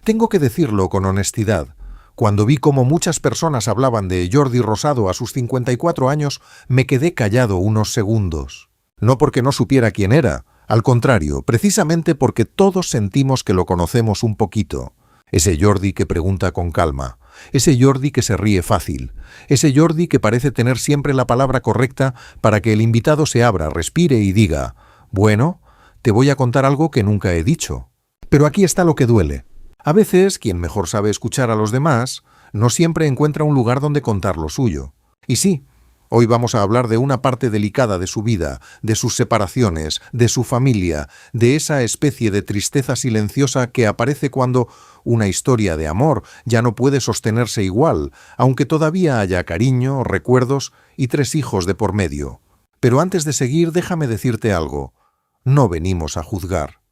Tengo que decirlo con honestidad. Cuando vi cómo muchas personas hablaban de Jordi Rosado a sus 54 años, me quedé callado unos segundos. No porque no supiera quién era, al contrario, precisamente porque todos sentimos que lo conocemos un poquito. Ese Jordi que pregunta con calma, ese Jordi que se ríe fácil, ese Jordi que parece tener siempre la palabra correcta para que el invitado se abra, respire y diga: bueno, te voy a contar algo que nunca he dicho. Pero aquí está lo que duele. A veces, quien mejor sabe escuchar a los demás, no siempre encuentra un lugar donde contar lo suyo. Y sí, hoy vamos a hablar de una parte delicada de su vida, de sus separaciones, de su familia, de esa especie de tristeza silenciosa que aparece cuando una historia de amor ya no puede sostenerse igual, aunque todavía haya cariño, recuerdos y 3 hijos de por medio. Pero antes de seguir, déjame decirte algo. No venimos a juzgar.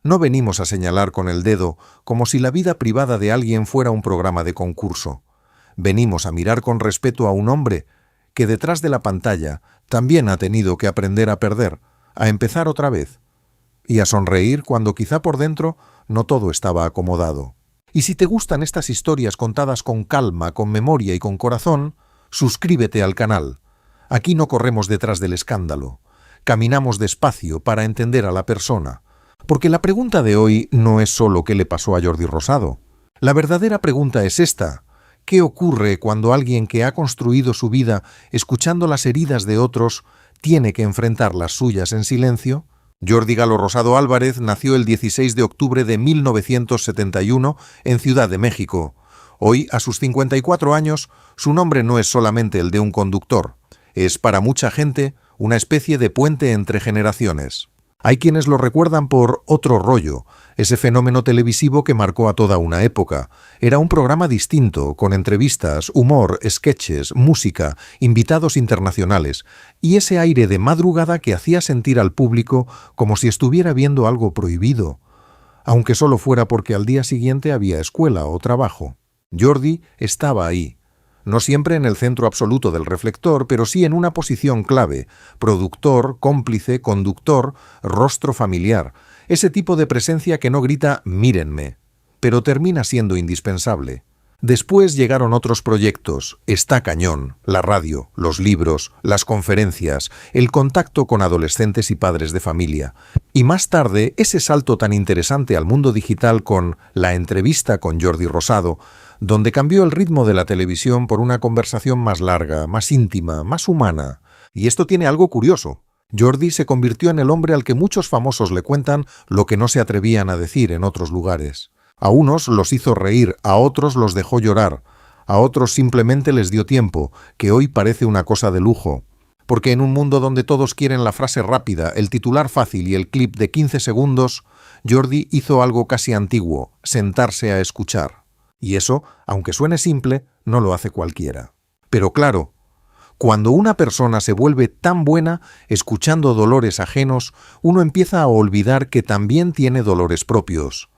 No venimos a señalar con el dedo como si la vida privada de alguien fuera un programa de concurso. Venimos a mirar con respeto a un hombre que detrás de la pantalla también ha tenido que aprender a perder, a empezar otra vez, y a sonreír cuando quizá por dentro no todo estaba acomodado. Y si te gustan estas historias contadas con calma, con memoria y con corazón, suscríbete al canal. Aquí no corremos detrás del escándalo. Caminamos despacio para entender a la persona. Porque la pregunta de hoy no es solo qué le pasó a Jordi Rosado. La verdadera pregunta es esta: ¿qué ocurre cuando alguien que ha construido su vida escuchando las heridas de otros tiene que enfrentar las suyas en silencio? Jordi Galo Rosado Álvarez nació el 16 de octubre de 1971 en Ciudad de México. Hoy, a sus 54 años, su nombre no es solamente el de un conductor. Es para mucha gente una especie de puente entre generaciones. Hay quienes lo recuerdan por Otro Rollo, ese fenómeno televisivo que marcó a toda una época. Era un programa distinto, con entrevistas, humor, sketches, música, invitados internacionales, y ese aire de madrugada que hacía sentir al público como si estuviera viendo algo prohibido, aunque solo fuera porque al día siguiente había escuela o trabajo. Jordi estaba ahí. No siempre en el centro absoluto del reflector, pero sí en una posición clave: productor, cómplice, conductor, rostro familiar. Ese tipo de presencia que no grita «mírenme», pero termina siendo indispensable. Después llegaron otros proyectos: Está Cañón, la radio, los libros, las conferencias, el contacto con adolescentes y padres de familia. Y más tarde, ese salto tan interesante al mundo digital con La entrevista con Jordi Rosado, donde cambió el ritmo de la televisión por una conversación más larga, más íntima, más humana. Y esto tiene algo curioso. Jordi se convirtió en el hombre al que muchos famosos le cuentan lo que no se atrevían a decir en otros lugares. A unos los hizo reír, a otros los dejó llorar, a otros simplemente les dio tiempo, que hoy parece una cosa de lujo. Porque en un mundo donde todos quieren la frase rápida, el titular fácil y el clip de 15 segundos, Jordi hizo algo casi antiguo: sentarse a escuchar. Y eso, aunque suene simple, no lo hace cualquiera. Pero claro, cuando una persona se vuelve tan buena escuchando dolores ajenos, uno empieza a olvidar que también tiene dolores propios.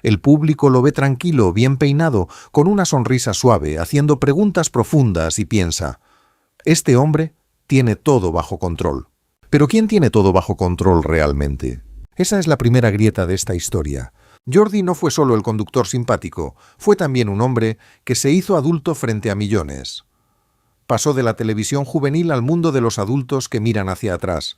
El público lo ve tranquilo, bien peinado, con una sonrisa suave, haciendo preguntas profundas y piensa: este hombre tiene todo bajo control. Pero ¿quién tiene todo bajo control realmente? Esa es la primera grieta de esta historia. Jordi no fue solo el conductor simpático, fue también un hombre que se hizo adulto frente a millones. Pasó de la televisión juvenil al mundo de los adultos que miran hacia atrás,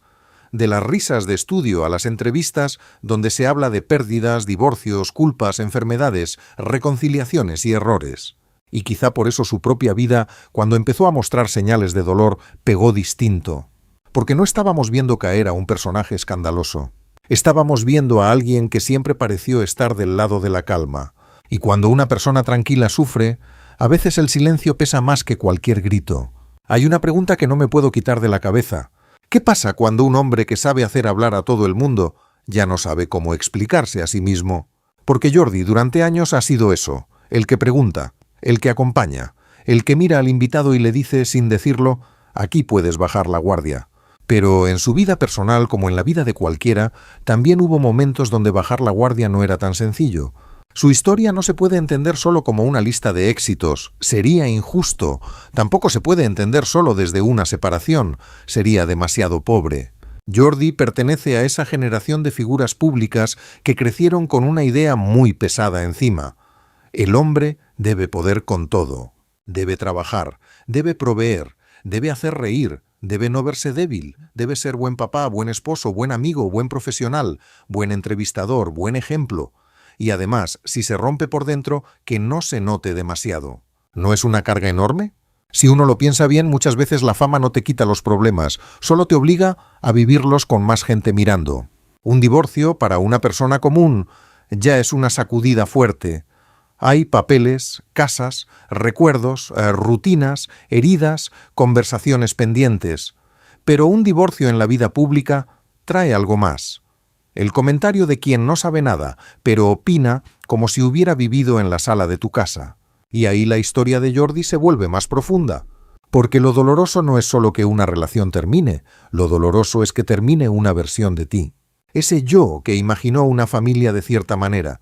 de las risas de estudio a las entrevistas donde se habla de pérdidas, divorcios, culpas, enfermedades, reconciliaciones y errores. Y quizá por eso su propia vida, cuando empezó a mostrar señales de dolor, pegó distinto. Porque no estábamos viendo caer a un personaje escandaloso. Estábamos viendo a alguien que siempre pareció estar del lado de la calma. Y cuando una persona tranquila sufre, a veces el silencio pesa más que cualquier grito. Hay una pregunta que no me puedo quitar de la cabeza. ¿Qué pasa cuando un hombre que sabe hacer hablar a todo el mundo ya no sabe cómo explicarse a sí mismo? Porque Jordi durante años ha sido eso: el que pregunta, el que acompaña, el que mira al invitado y le dice sin decirlo: aquí puedes bajar la guardia. Pero en su vida personal, como en la vida de cualquiera, también hubo momentos donde bajar la guardia no era tan sencillo. Su historia no se puede entender solo como una lista de éxitos, sería injusto. Tampoco se puede entender solo desde una separación, sería demasiado pobre. Jordi pertenece a esa generación de figuras públicas que crecieron con una idea muy pesada encima. El hombre debe poder con todo, debe trabajar, debe proveer, debe hacer reír, debe no verse débil, debe ser buen papá, buen esposo, buen amigo, buen profesional, buen entrevistador, buen ejemplo. Y además, si se rompe por dentro, que no se note demasiado. ¿No es una carga enorme? Si uno lo piensa bien, muchas veces la fama no te quita los problemas, solo te obliga a vivirlos con más gente mirando. Un divorcio, para una persona común, ya es una sacudida fuerte. Hay papeles, casas, recuerdos, rutinas, heridas, conversaciones pendientes. Pero un divorcio en la vida pública trae algo más. El comentario de quien no sabe nada, pero opina como si hubiera vivido en la sala de tu casa. Y ahí la historia de Jordi se vuelve más profunda. Porque lo doloroso no es solo que una relación termine, lo doloroso es que termine una versión de ti. Ese yo que imaginó una familia de cierta manera.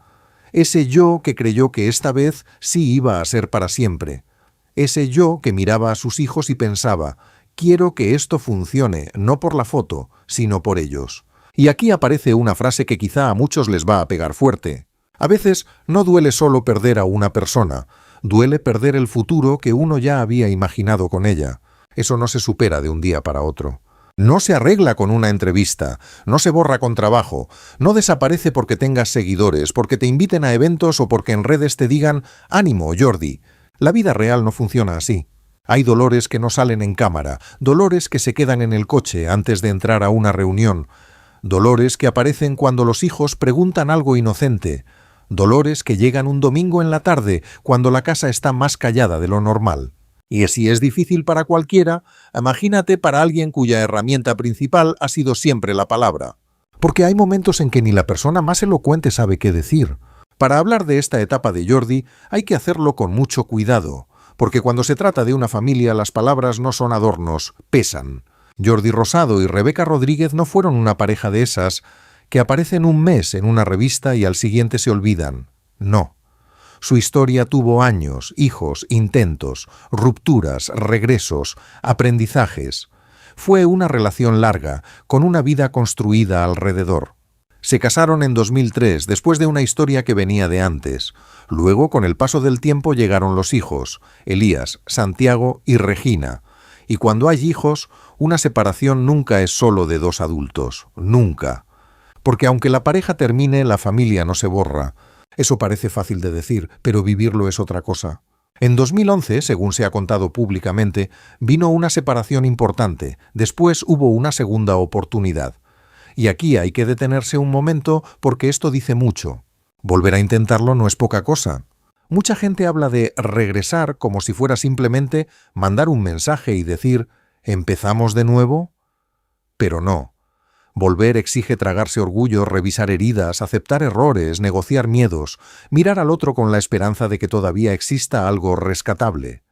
Ese yo que creyó que esta vez sí iba a ser para siempre. Ese yo que miraba a sus hijos y pensaba, quiero que esto funcione, no por la foto, sino por ellos. Y aquí aparece una frase que quizá a muchos les va a pegar fuerte. A veces no duele solo perder a una persona, duele perder el futuro que uno ya había imaginado con ella. Eso no se supera de un día para otro. No se arregla con una entrevista, no se borra con trabajo, no desaparece porque tengas seguidores, porque te inviten a eventos o porque en redes te digan «Ánimo, Jordi». La vida real no funciona así. Hay dolores que no salen en cámara, dolores que se quedan en el coche antes de entrar a una reunión, dolores que aparecen cuando los hijos preguntan algo inocente, dolores que llegan un domingo en la tarde cuando la casa está más callada de lo normal. Y si es difícil para cualquiera, imagínate para alguien cuya herramienta principal ha sido siempre la palabra. Porque hay momentos en que ni la persona más elocuente sabe qué decir. Para hablar de esta etapa de Jordi hay que hacerlo con mucho cuidado, porque cuando se trata de una familia las palabras no son adornos, pesan. Jordi Rosado y Rebeca Rodríguez no fueron una pareja de esas que aparecen un mes en una revista y al siguiente se olvidan. No. Su historia tuvo años, hijos, intentos, rupturas, regresos, aprendizajes. Fue una relación larga, con una vida construida alrededor. Se casaron en 2003, después de una historia que venía de antes. Luego, con el paso del tiempo, llegaron los hijos, Elías, Santiago y Regina. Y cuando hay hijos, una separación nunca es solo de dos adultos, nunca. Porque aunque la pareja termine, la familia no se borra. Eso parece fácil de decir, pero vivirlo es otra cosa. En 2011, según se ha contado públicamente, vino una separación importante. Después hubo una segunda oportunidad. Y aquí hay que detenerse un momento porque esto dice mucho. Volver a intentarlo no es poca cosa. Mucha gente habla de regresar como si fuera simplemente mandar un mensaje y decir «¿empezamos de nuevo?». Pero no. Volver exige tragarse orgullo, revisar heridas, aceptar errores, negociar miedos, mirar al otro con la esperanza de que todavía exista algo rescatable.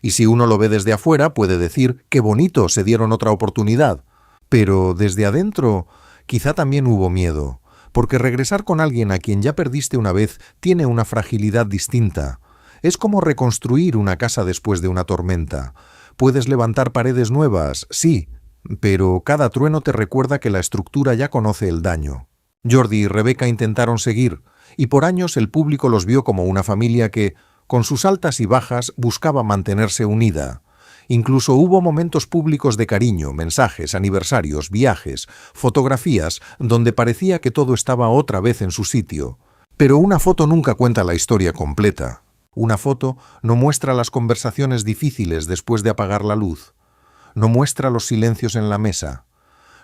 Y si uno lo ve desde afuera, puede decir «qué bonito, se dieron otra oportunidad». Pero desde adentro quizá también hubo miedo, porque regresar con alguien a quien ya perdiste una vez tiene una fragilidad distinta. Es como reconstruir una casa después de una tormenta. Puedes levantar paredes nuevas, sí, pero cada trueno te recuerda que la estructura ya conoce el daño. Jordi y Rebeca intentaron seguir, y por años el público los vio como una familia que, con sus altas y bajas, buscaba mantenerse unida. Incluso hubo momentos públicos de cariño, mensajes, aniversarios, viajes, fotografías, donde parecía que todo estaba otra vez en su sitio. Pero una foto nunca cuenta la historia completa. Una foto no muestra las conversaciones difíciles después de apagar la luz. No muestra los silencios en la mesa.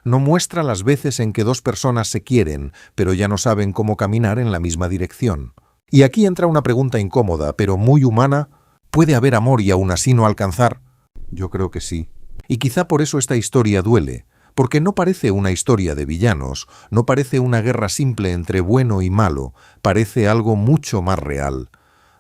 No muestra las veces en que dos personas se quieren, pero ya no saben cómo caminar en la misma dirección. Y aquí entra una pregunta incómoda, pero muy humana. ¿Puede haber amor y aún así no alcanzar? Yo creo que sí. Y quizá por eso esta historia duele, porque no parece una historia de villanos, no parece una guerra simple entre bueno y malo, parece algo mucho más real.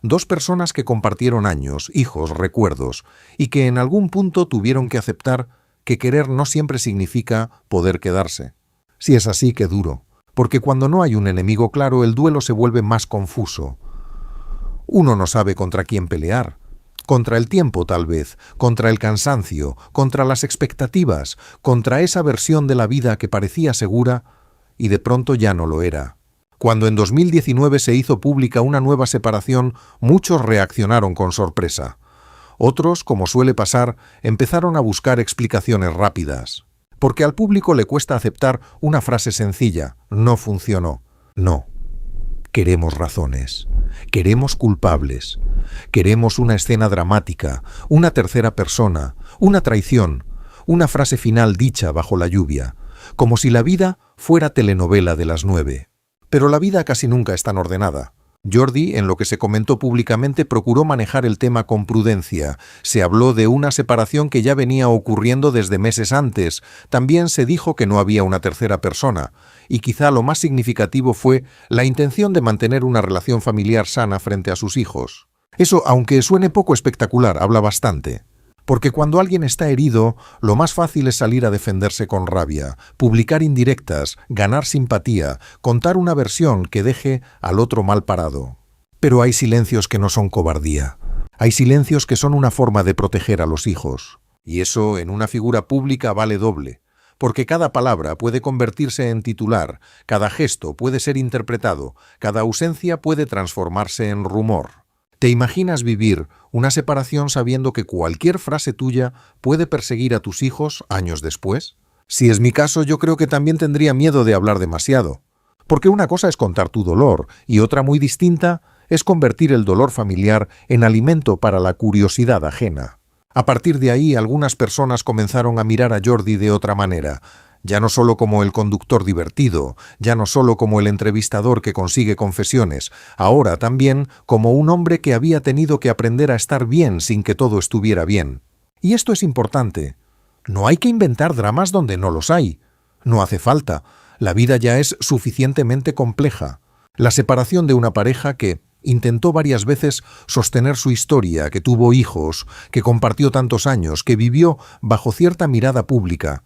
Dos personas que compartieron años, hijos, recuerdos, y que en algún punto tuvieron que aceptar que querer no siempre significa poder quedarse. Si es así, qué duro, porque cuando no hay un enemigo claro, el duelo se vuelve más confuso. Uno no sabe contra quién pelear. Contra el tiempo, tal vez, contra el cansancio, contra las expectativas, contra esa versión de la vida que parecía segura y de pronto ya no lo era. Cuando en 2019 se hizo pública una nueva separación, muchos reaccionaron con sorpresa. Otros, como suele pasar, empezaron a buscar explicaciones rápidas. Porque al público le cuesta aceptar una frase sencilla: no funcionó. No. Queremos razones. Queremos culpables. Queremos una escena dramática, una tercera persona, una traición, una frase final dicha bajo la lluvia, como si la vida fuera telenovela de las 9. Pero la vida casi nunca es tan ordenada. Jordi, en lo que se comentó públicamente, procuró manejar el tema con prudencia. Se habló de una separación que ya venía ocurriendo desde meses antes. También se dijo que no había una tercera persona. Y quizá lo más significativo fue la intención de mantener una relación familiar sana frente a sus hijos. Eso, aunque suene poco espectacular, habla bastante. Porque cuando alguien está herido, lo más fácil es salir a defenderse con rabia, publicar indirectas, ganar simpatía, contar una versión que deje al otro mal parado. Pero hay silencios que no son cobardía. Hay silencios que son una forma de proteger a los hijos. Y eso en una figura pública vale doble. Porque cada palabra puede convertirse en titular, cada gesto puede ser interpretado, cada ausencia puede transformarse en rumor. ¿Te imaginas vivir una separación sabiendo que cualquier frase tuya puede perseguir a tus hijos años después? Si es mi caso, yo creo que también tendría miedo de hablar demasiado. Porque una cosa es contar tu dolor y otra muy distinta es convertir el dolor familiar en alimento para la curiosidad ajena. A partir de ahí, algunas personas comenzaron a mirar a Jordi de otra manera. Ya no solo como el conductor divertido, ya no solo como el entrevistador que consigue confesiones, ahora también como un hombre que había tenido que aprender a estar bien sin que todo estuviera bien. Y esto es importante. No hay que inventar dramas donde no los hay. No hace falta. La vida ya es suficientemente compleja. La separación de una pareja que intentó varias veces sostener su historia, que tuvo hijos, que compartió tantos años, que vivió bajo cierta mirada pública.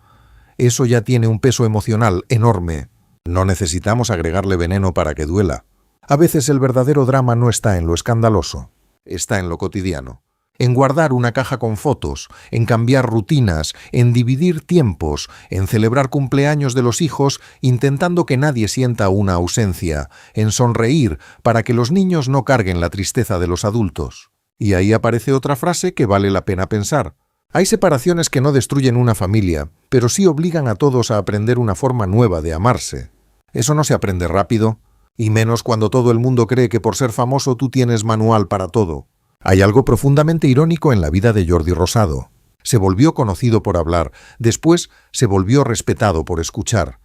Eso ya tiene un peso emocional enorme. No necesitamos agregarle veneno para que duela. A veces el verdadero drama no está en lo escandaloso, está en lo cotidiano. En guardar una caja con fotos, en cambiar rutinas, en dividir tiempos, en celebrar cumpleaños de los hijos intentando que nadie sienta una ausencia, en sonreír para que los niños no carguen la tristeza de los adultos. Y ahí aparece otra frase que vale la pena pensar. Hay separaciones que no destruyen una familia, pero sí obligan a todos a aprender una forma nueva de amarse. Eso no se aprende rápido, y menos cuando todo el mundo cree que por ser famoso tú tienes manual para todo. Hay algo profundamente irónico en la vida de Jordi Rosado. Se volvió conocido por hablar, después se volvió respetado por escuchar.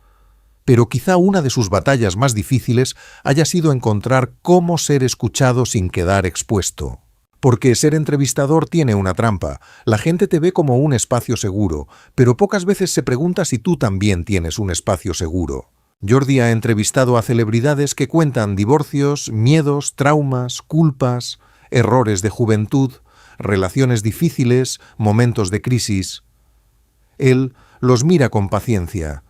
Pero quizá una de sus batallas más difíciles haya sido encontrar cómo ser escuchado sin quedar expuesto. Porque ser entrevistador tiene una trampa. La gente te ve como un espacio seguro, pero pocas veces se pregunta si tú también tienes un espacio seguro. Jordi ha entrevistado a celebridades que cuentan divorcios, miedos, traumas, culpas, errores de juventud, relaciones difíciles, momentos de crisis. Él los mira con paciencia,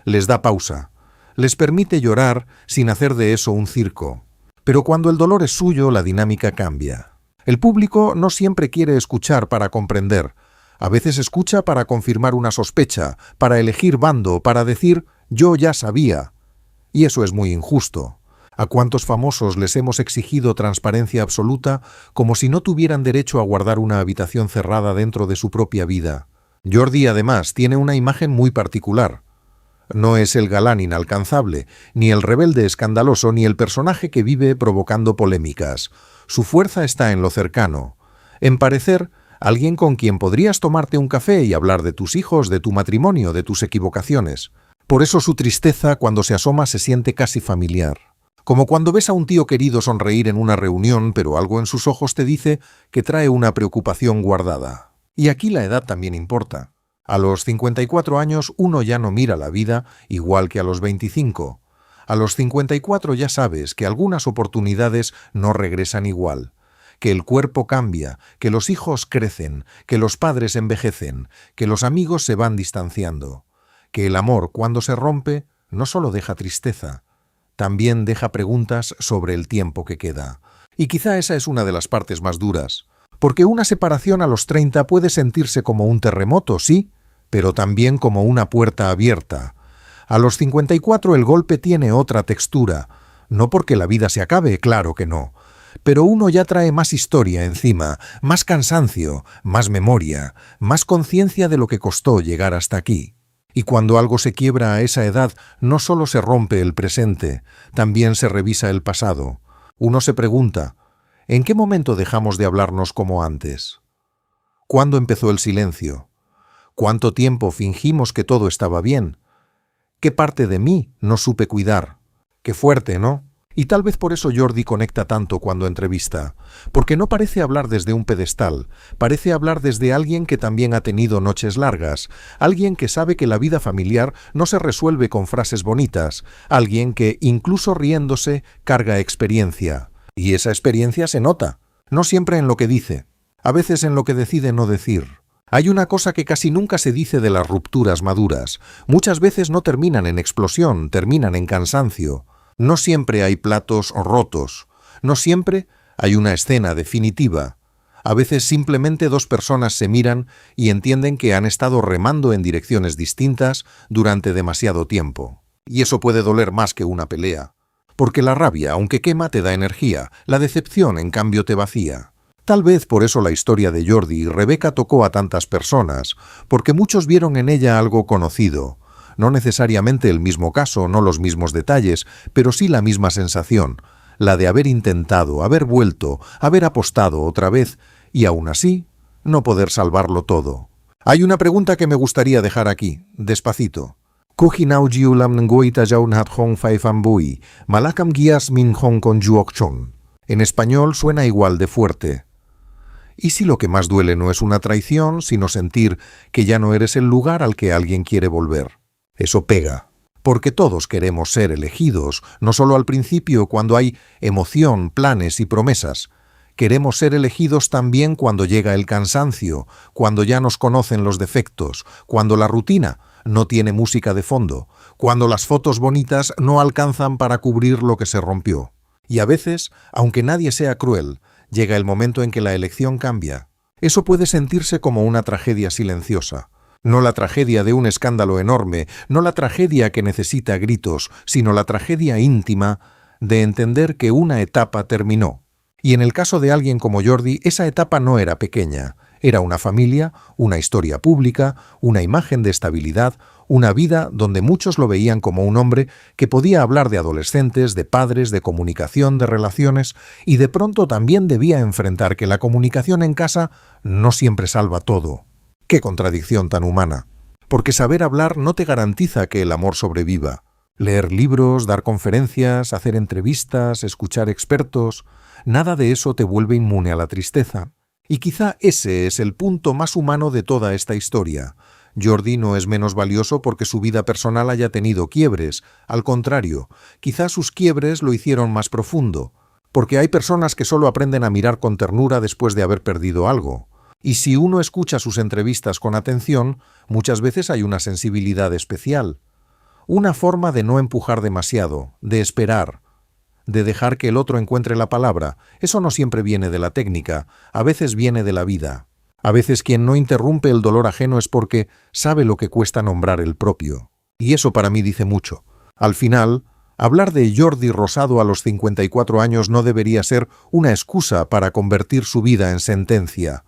les da pausa, les permite llorar sin hacer de eso un circo. Pero cuando el dolor es suyo, la dinámica cambia. El público no siempre quiere escuchar para comprender. A veces escucha para confirmar una sospecha, para elegir bando, para decir «yo ya sabía». Y eso es muy injusto. ¿A cuántos famosos les hemos exigido transparencia absoluta como si no tuvieran derecho a guardar una habitación cerrada dentro de su propia vida? Jordi, además, tiene una imagen muy particular. No es el galán inalcanzable, ni el rebelde escandaloso, ni el personaje que vive provocando polémicas. Su fuerza está en lo cercano, en parecer alguien con quien podrías tomarte un café y hablar de tus hijos, de tu matrimonio, de tus equivocaciones. Por eso su tristeza, cuando se asoma, se siente casi familiar. Como cuando ves a un tío querido sonreír en una reunión, pero algo en sus ojos te dice que trae una preocupación guardada. Y aquí la edad también importa. A los 54 años uno ya no mira la vida igual que a los 25. A los 54 ya sabes que algunas oportunidades no regresan igual, que el cuerpo cambia, que los hijos crecen, que los padres envejecen, que los amigos se van distanciando, que el amor, cuando se rompe, no solo deja tristeza, también deja preguntas sobre el tiempo que queda. Y quizá esa es una de las partes más duras, porque una separación a los 30 puede sentirse como un terremoto, sí, pero también como una puerta abierta. A los 54 el golpe tiene otra textura, No porque la vida se acabe, claro que no. Pero uno ya trae más historia encima, más cansancio, más memoria, más conciencia de lo que costó llegar hasta aquí. Y cuando algo se quiebra a esa edad, no solo se rompe el presente, también se revisa el pasado. Uno se pregunta, ¿en qué momento dejamos de hablarnos como antes? ¿Cuándo empezó el silencio? ¿Cuánto tiempo fingimos que todo estaba bien? ¿Qué parte de mí no supe cuidar? Qué fuerte, ¿no? Y tal vez por eso Jordi conecta tanto cuando entrevista, porque no parece hablar desde un pedestal, parece hablar desde alguien que también ha tenido noches largas, alguien que sabe que la vida familiar no se resuelve con frases bonitas, alguien que, incluso riéndose, carga experiencia. Y esa experiencia se nota, no siempre en lo que dice, a veces en lo que decide no decir. Hay una cosa que casi nunca se dice de las rupturas maduras. Muchas veces no terminan en explosión, terminan en cansancio. No siempre hay platos rotos. No siempre hay una escena definitiva. A veces simplemente dos personas se miran y entienden que han estado remando en direcciones distintas durante demasiado tiempo. Y eso puede doler más que una pelea. Porque la rabia, aunque quema, te da energía. La decepción, en cambio, te vacía. Tal vez por eso la historia de Jordi y Rebeca tocó a tantas personas, porque muchos vieron en ella algo conocido. No necesariamente el mismo caso, no los mismos detalles, pero sí la misma sensación, la de haber intentado, haber vuelto, haber apostado otra vez, y aún así, no poder salvarlo todo. Hay una pregunta que me gustaría dejar aquí, despacito. En español suena igual de fuerte. ¿Y si lo que más duele no es una traición, sino sentir que ya no eres el lugar al que alguien quiere volver? Eso pega, porque todos queremos ser elegidos, no solo al principio cuando hay emoción, planes y promesas. Queremos ser elegidos también cuando llega el cansancio, cuando ya nos conocen los defectos, cuando la rutina no tiene música de fondo, cuando las fotos bonitas no alcanzan para cubrir lo que se rompió. Y a veces, aunque nadie sea cruel, llega el momento en que la elección cambia. Eso puede sentirse como una tragedia silenciosa. No la tragedia de un escándalo enorme, no la tragedia que necesita gritos, sino la tragedia íntima de entender que una etapa terminó. Y en el caso de alguien como Jordi, esa etapa no era pequeña. Era una familia, una historia pública, una imagen de estabilidad, una vida donde muchos lo veían como un hombre que podía hablar de adolescentes, de padres, de comunicación, de relaciones, y de pronto también debía enfrentar que la comunicación en casa no siempre salva todo. ¡Qué contradicción tan humana! Porque saber hablar no te garantiza que el amor sobreviva. Leer libros, dar conferencias, hacer entrevistas, escuchar expertos, nada de eso te vuelve inmune a la tristeza. Y quizá ese es el punto más humano de toda esta historia. Jordi no es menos valioso porque su vida personal haya tenido quiebres. Al contrario, quizá sus quiebres lo hicieron más profundo. Porque hay personas que solo aprenden a mirar con ternura después de haber perdido algo. Y si uno escucha sus entrevistas con atención, muchas veces hay una sensibilidad especial. Una forma de no empujar demasiado, de esperar, de dejar que el otro encuentre la palabra. Eso no siempre viene de la técnica, a veces viene de la vida. A veces quien no interrumpe el dolor ajeno es porque sabe lo que cuesta nombrar el propio. Y eso para mí dice mucho. Al final, hablar de Jordi Rosado a los 54 años no debería ser una excusa para convertir su vida en sentencia.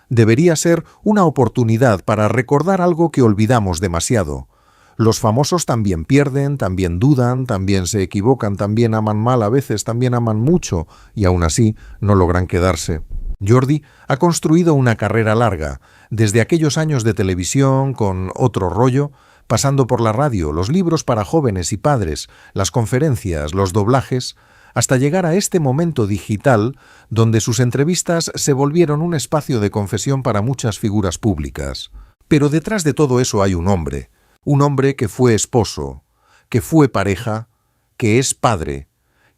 Debería ser una oportunidad para recordar algo que olvidamos demasiado. Los famosos también pierden, también dudan, también se equivocan, también aman mal a veces, también aman mucho, y aún así no logran quedarse. Jordi ha construido una carrera larga, desde aquellos años de televisión con Otro rollo, pasando por la radio, los libros para jóvenes y padres, las conferencias, los doblajes, hasta llegar a este momento digital donde sus entrevistas se volvieron un espacio de confesión para muchas figuras públicas. Pero detrás de todo eso hay un hombre que fue esposo, que fue pareja, que es padre,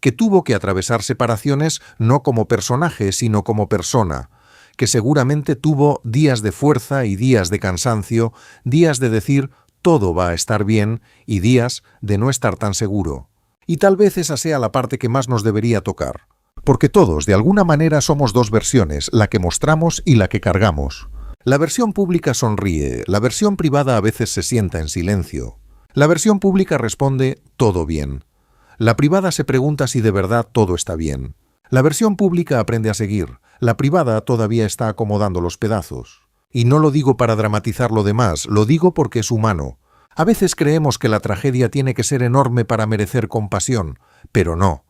que tuvo que atravesar separaciones no como personaje, sino como persona, que seguramente tuvo días de fuerza y días de cansancio, días de decir todo va a estar bien y días de no estar tan seguro. Y tal vez esa sea la parte que más nos debería tocar, porque todos, de alguna manera, somos dos versiones, la que mostramos y la que cargamos. La versión pública sonríe, la versión privada a veces se sienta en silencio. La versión pública responde todo bien. La privada se pregunta si de verdad todo está bien. La versión pública aprende a seguir. La privada todavía está acomodando los pedazos. Y no lo digo para dramatizar lo demás, lo digo porque es humano. A veces creemos que la tragedia tiene que ser enorme para merecer compasión, pero no.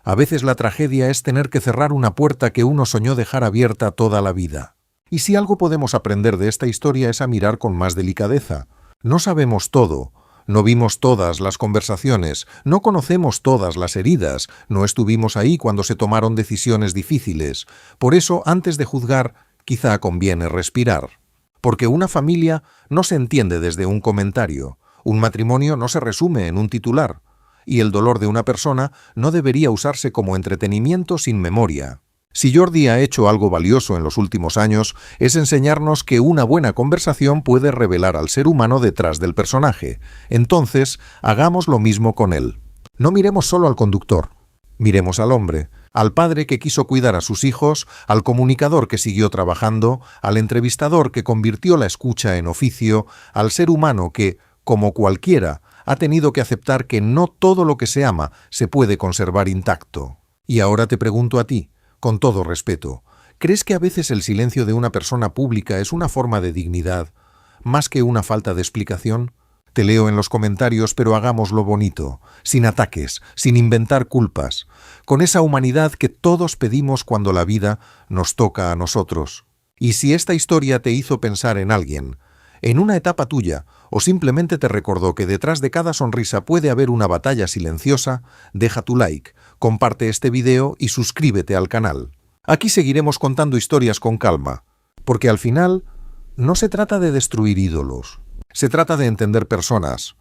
A veces la tragedia es tener que cerrar una puerta que uno soñó dejar abierta toda la vida. Y si algo podemos aprender de esta historia es a mirar con más delicadeza. No sabemos todo, no vimos todas las conversaciones, no conocemos todas las heridas, no estuvimos ahí cuando se tomaron decisiones difíciles. Por eso, antes de juzgar, quizá conviene respirar. Porque una familia no se entiende desde un comentario, un matrimonio no se resume en un titular, y el dolor de una persona no debería usarse como entretenimiento sin memoria. Si Jordi ha hecho algo valioso en los últimos años, es enseñarnos que una buena conversación puede revelar al ser humano detrás del personaje. Entonces, hagamos lo mismo con él. No miremos solo al conductor. Miremos al hombre, al padre que quiso cuidar a sus hijos, al comunicador que siguió trabajando, al entrevistador que convirtió la escucha en oficio, al ser humano que, como cualquiera, ha tenido que aceptar que no todo lo que se ama se puede conservar intacto. Y ahora te pregunto a ti, con todo respeto, ¿crees que a veces el silencio de una persona pública es una forma de dignidad, más que una falta de explicación? Te leo en los comentarios, pero hagámoslo bonito, sin ataques, sin inventar culpas, con esa humanidad que todos pedimos cuando la vida nos toca a nosotros. Y si esta historia te hizo pensar en alguien, en una etapa tuya, o simplemente te recordó que detrás de cada sonrisa puede haber una batalla silenciosa, deja tu like, comparte este video y suscríbete al canal. Aquí seguiremos contando historias con calma, porque al final no se trata de destruir ídolos, se trata de entender personas,